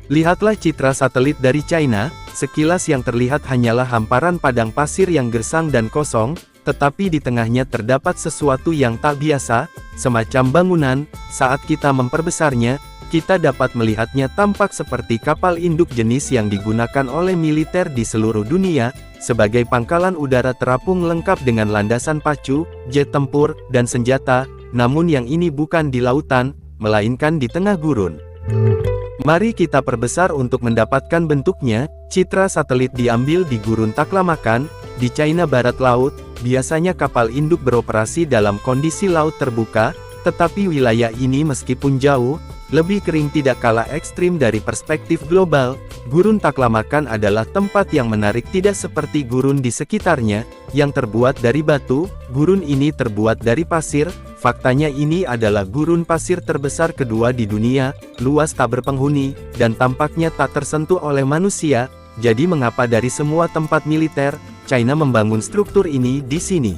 Lihatlah citra satelit dari China, sekilas yang terlihat hanyalah hamparan padang pasir yang gersang dan kosong, tetapi di tengahnya terdapat sesuatu yang tak biasa, semacam bangunan. Saat kita memperbesarnya, kita dapat melihatnya tampak seperti kapal induk jenis yang digunakan oleh militer di seluruh dunia, sebagai pangkalan udara terapung lengkap dengan landasan pacu, jet tempur, dan senjata, namun yang ini bukan di lautan, melainkan di tengah gurun. Mari kita perbesar untuk mendapatkan bentuknya. Citra satelit diambil di Gurun Taklamakan, di China Barat Laut. Biasanya kapal induk beroperasi dalam kondisi laut terbuka, tetapi wilayah ini meskipun jauh, lebih kering tidak kalah ekstrim dari perspektif global. Gurun Taklamakan adalah tempat yang menarik tidak seperti gurun di sekitarnya, yang terbuat dari batu. Gurun ini terbuat dari pasir. Faktanya ini adalah gurun pasir terbesar kedua di dunia, luas tak berpenghuni, dan tampaknya tak tersentuh oleh manusia. Jadi mengapa dari semua tempat militer, China membangun struktur ini di sini?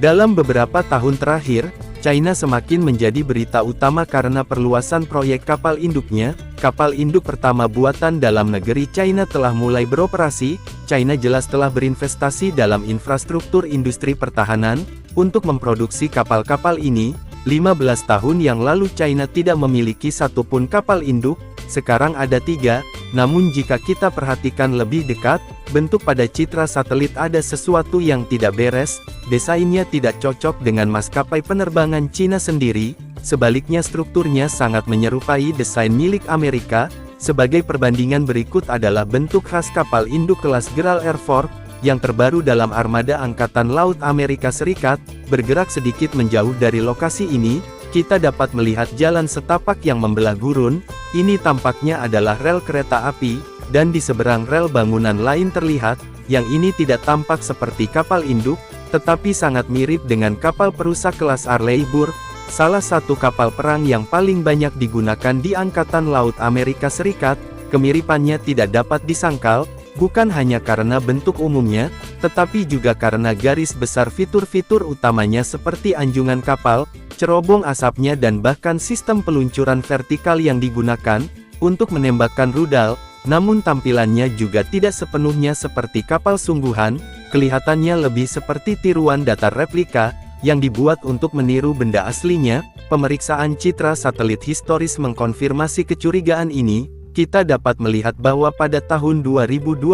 Dalam beberapa tahun terakhir, China semakin menjadi berita utama karena perluasan proyek kapal induknya. Kapal induk pertama buatan dalam negeri China telah mulai beroperasi. China jelas telah berinvestasi dalam infrastruktur industri pertahanan, untuk memproduksi kapal-kapal ini. 15 tahun yang lalu China tidak memiliki satupun kapal induk, sekarang ada 3, namun jika kita perhatikan lebih dekat, bentuk pada citra satelit ada sesuatu yang tidak beres, desainnya tidak cocok dengan maskapai penerbangan China sendiri, sebaliknya strukturnya sangat menyerupai desain milik Amerika. Sebagai perbandingan berikut adalah bentuk khas kapal induk kelas Gerald R. Ford, yang terbaru dalam armada Angkatan Laut Amerika Serikat. Bergerak sedikit menjauh dari lokasi ini, kita dapat melihat jalan setapak yang membelah gurun. Ini tampaknya adalah rel kereta api, dan di seberang rel bangunan lain terlihat, yang ini tidak tampak seperti kapal induk, tetapi sangat mirip dengan kapal perusak kelas Arleigh Burke, salah satu kapal perang yang paling banyak digunakan di Angkatan Laut Amerika Serikat. Kemiripannya tidak dapat disangkal, bukan hanya karena bentuk umumnya, tetapi juga karena garis besar fitur-fitur utamanya seperti anjungan kapal, cerobong asapnya dan bahkan sistem peluncuran vertikal yang digunakan untuk menembakkan rudal. Namun tampilannya juga tidak sepenuhnya seperti kapal sungguhan, kelihatannya lebih seperti tiruan datar replika, yang dibuat untuk meniru benda aslinya. Pemeriksaan citra satelit historis mengkonfirmasi kecurigaan ini. Kita dapat melihat bahwa pada tahun 2020,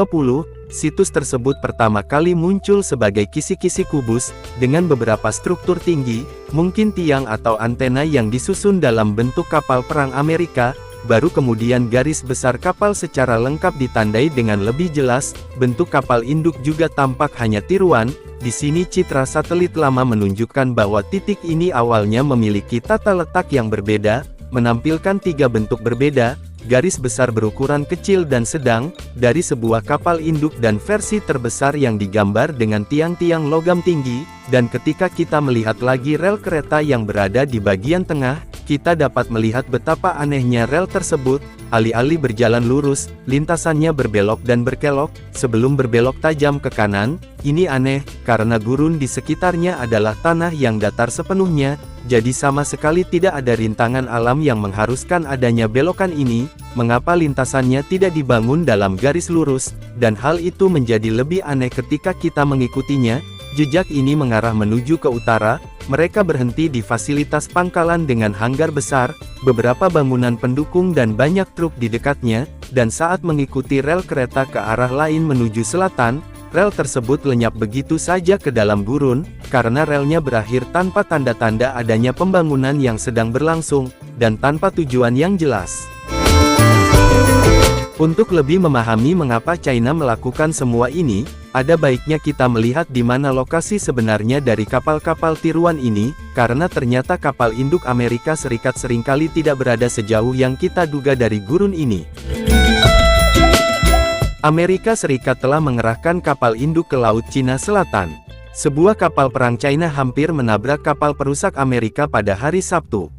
situs tersebut pertama kali muncul sebagai kisi-kisi kubus, dengan beberapa struktur tinggi, mungkin tiang atau antena yang disusun dalam bentuk kapal perang Amerika. Baru kemudian garis besar kapal secara lengkap ditandai dengan lebih jelas. Bentuk kapal induk juga tampak hanya tiruan. Di sini citra satelit lama menunjukkan bahwa titik ini awalnya memiliki tata letak yang berbeda, menampilkan 3 bentuk berbeda. Garis besar berukuran kecil dan sedang, dari sebuah kapal induk dan versi terbesar yang digambar dengan tiang-tiang logam tinggi, dan ketika kita melihat lagi rel kereta yang berada di bagian tengah, kita dapat melihat betapa anehnya rel tersebut. Alih-alih berjalan lurus, lintasannya berbelok dan berkelok, sebelum berbelok tajam ke kanan. Ini aneh, karena gurun di sekitarnya adalah tanah yang datar sepenuhnya, jadi sama sekali tidak ada rintangan alam yang mengharuskan adanya belokan ini. Mengapa lintasannya tidak dibangun dalam garis lurus, dan hal itu menjadi lebih aneh ketika kita mengikutinya. Jejak ini mengarah menuju ke utara. Mereka berhenti di fasilitas pangkalan dengan hanggar besar, beberapa bangunan pendukung dan banyak truk di dekatnya, dan saat mengikuti rel kereta ke arah lain menuju selatan, rel tersebut lenyap begitu saja ke dalam gurun, karena relnya berakhir tanpa tanda-tanda adanya pembangunan yang sedang berlangsung, dan tanpa tujuan yang jelas. Untuk lebih memahami mengapa China melakukan semua ini, ada baiknya kita melihat di mana lokasi sebenarnya dari kapal-kapal tiruan ini, karena ternyata kapal induk Amerika Serikat seringkali tidak berada sejauh yang kita duga dari gurun ini. Amerika Serikat telah mengerahkan kapal induk ke Laut Cina Selatan. Sebuah kapal perang China hampir menabrak kapal perusak Amerika pada hari Sabtu.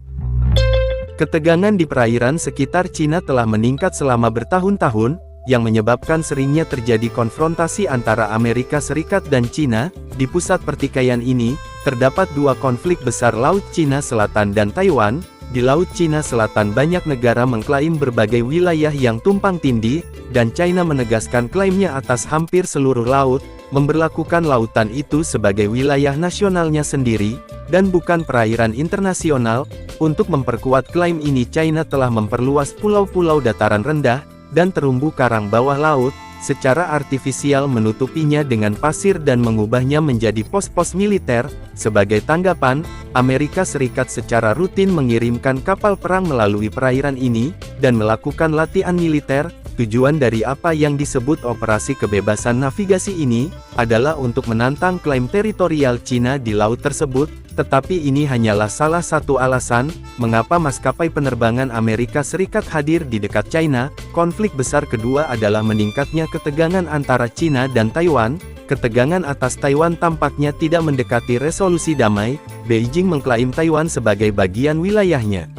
Ketegangan di perairan sekitar Cina telah meningkat selama bertahun-tahun, yang menyebabkan seringnya terjadi konfrontasi antara Amerika Serikat dan Cina. Di pusat pertikaian ini, terdapat 2 konflik besar Laut Cina Selatan dan Taiwan. di Laut Cina Selatan banyak negara mengklaim berbagai wilayah yang tumpang tindih, dan China menegaskan klaimnya atas hampir seluruh laut, memberlakukan lautan itu sebagai wilayah nasionalnya sendiri, dan bukan perairan internasional. Untuk memperkuat klaim ini China telah memperluas pulau-pulau dataran rendah, dan terumbu karang bawah laut, secara artifisial menutupinya dengan pasir dan mengubahnya menjadi pos-pos militer. Sebagai tanggapan, Amerika Serikat secara rutin mengirimkan kapal perang melalui perairan ini, dan melakukan latihan militer. Tujuan dari apa yang disebut Operasi Kebebasan Navigasi ini, adalah untuk menantang klaim teritorial Cina di laut tersebut, tetapi ini hanyalah salah satu alasan, mengapa maskapai penerbangan Amerika Serikat hadir di dekat China. Konflik besar kedua adalah meningkatnya ketegangan antara Cina dan Taiwan. Ketegangan atas Taiwan tampaknya tidak mendekati resolusi damai. Beijing mengklaim Taiwan sebagai bagian wilayahnya.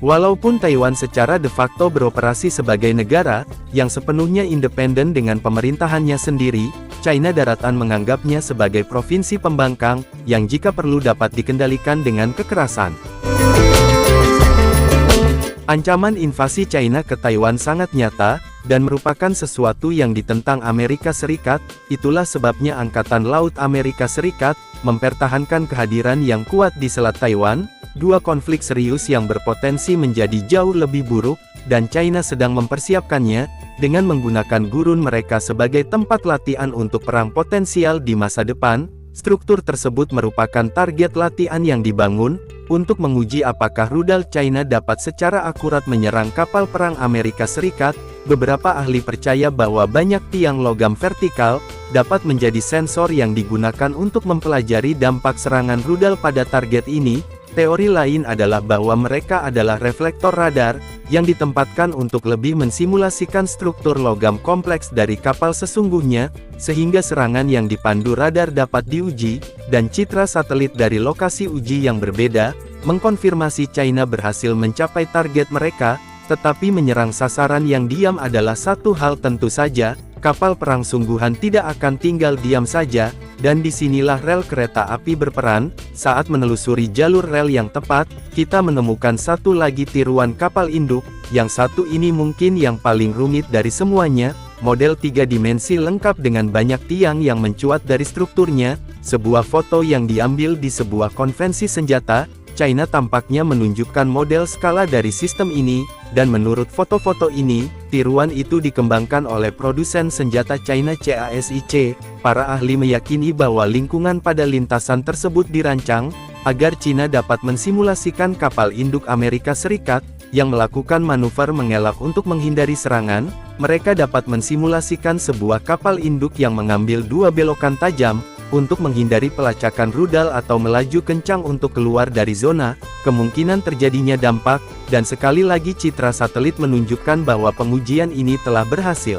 Walaupun Taiwan secara de facto beroperasi sebagai negara yang sepenuhnya independen dengan pemerintahannya sendiri, China Daratan menganggapnya sebagai provinsi pembangkang yang jika perlu dapat dikendalikan dengan kekerasan. Ancaman invasi China ke Taiwan sangat nyata, dan merupakan sesuatu yang ditentang Amerika Serikat. Itulah sebabnya Angkatan Laut Amerika Serikat mempertahankan kehadiran yang kuat di Selat Taiwan. Dua konflik serius yang berpotensi menjadi jauh lebih buruk, dan China sedang mempersiapkannya, dengan menggunakan gurun mereka sebagai tempat latihan untuk perang potensial di masa depan. Struktur tersebut merupakan target latihan yang dibangun, untuk menguji apakah rudal China dapat secara akurat menyerang kapal perang Amerika Serikat. Beberapa ahli percaya bahwa banyak tiang logam vertikal, dapat menjadi sensor yang digunakan untuk mempelajari dampak serangan rudal pada target ini. Teori lain adalah bahwa mereka adalah reflektor radar, yang ditempatkan untuk lebih mensimulasikan struktur logam kompleks dari kapal sesungguhnya, sehingga serangan yang dipandu radar dapat diuji, dan citra satelit dari lokasi uji yang berbeda, mengkonfirmasi China berhasil mencapai target mereka. Tetapi menyerang sasaran yang diam adalah satu hal tentu saja. Kapal perang sungguhan tidak akan tinggal diam saja, dan disinilah rel kereta api berperan. Saat menelusuri jalur rel yang tepat, kita menemukan satu lagi tiruan kapal induk. Yang satu ini mungkin yang paling rumit dari semuanya, model 3 dimensi lengkap dengan banyak tiang yang mencuat dari strukturnya. Sebuah foto yang diambil di sebuah konvensi senjata, China tampaknya menunjukkan model skala dari sistem ini, dan menurut foto-foto ini, tiruan itu dikembangkan oleh produsen senjata China CASIC. Para ahli meyakini bahwa lingkungan pada lintasan tersebut dirancang, agar China dapat mensimulasikan kapal induk Amerika Serikat, yang melakukan manuver mengelak untuk menghindari serangan. Mereka dapat mensimulasikan sebuah kapal induk yang mengambil dua belokan tajam, untuk menghindari pelacakan rudal atau melaju kencang untuk keluar dari zona kemungkinan terjadinya dampak, dan sekali lagi citra satelit menunjukkan bahwa pengujian ini telah berhasil.